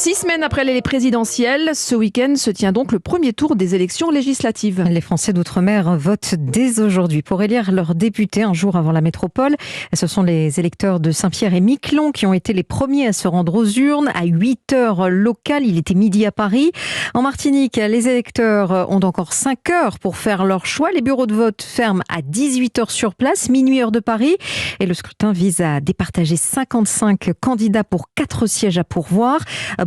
6 semaines après les présidentielles, ce week-end se tient donc le premier tour des élections législatives. Les Français d'outre-mer votent dès aujourd'hui pour élire leurs députés un jour avant la métropole. Ce sont les électeurs de Saint-Pierre et Miquelon qui ont été les premiers à se rendre aux urnes à 8 heures locales. Il était midi à Paris. En Martinique, les électeurs ont encore 5 heures pour faire leur choix. Les bureaux de vote ferment à 18 heures sur place, minuit heure de Paris. Et le scrutin vise à départager 55 candidats pour 4 sièges à pourvoir.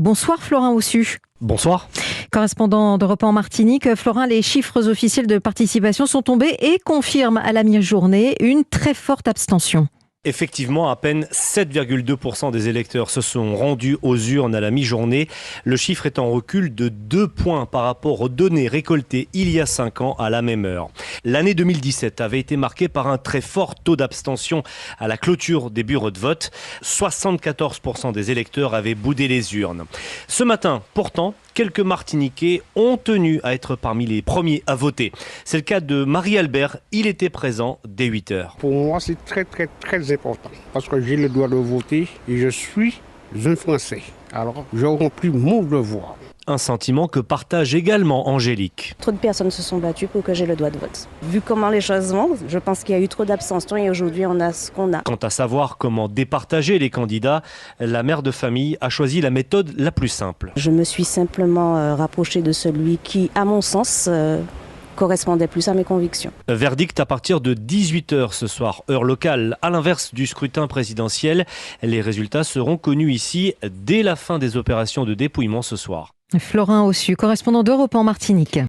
Bonsoir Florin Ossu. Bonsoir. Correspondant d'Europe 1 en Martinique, Florin, les chiffres officiels de participation sont tombés et confirment à la mi-journée une très forte abstention. Effectivement, à peine 7,2% des électeurs se sont rendus aux urnes à la mi-journée. Le chiffre est en recul de 2 points par rapport aux données récoltées il y a 5 ans à la même heure. L'année 2017 avait été marquée par un très fort taux d'abstention à la clôture des bureaux de vote. 74% des électeurs avaient boudé les urnes. Ce matin, pourtant, quelques Martiniquais ont tenu à être parmi les premiers à voter. C'est le cas de Marie-Albert, il était présent dès 8 heures. Pour moi, c'est très important parce que j'ai le droit de voter et je suis un Français. Alors, je remplis mon devoir. Un sentiment que partage également Angélique. Trop de personnes se sont battues pour que j'ai le droit de vote. Vu comment les choses vont, je pense qu'il y a eu trop d'abstention et aujourd'hui on a ce qu'on a. Quant à savoir comment départager les candidats, la mère de famille a choisi la méthode la plus simple. Je me suis simplement rapprochée de celui qui, à mon sens, correspondait plus à mes convictions. Verdict à partir de 18h ce soir, heure locale. À l'inverse du scrutin présidentiel, les résultats seront connus ici dès la fin des opérations de dépouillement ce soir. Florin Ossu, correspondant d'Europe 1 en Martinique.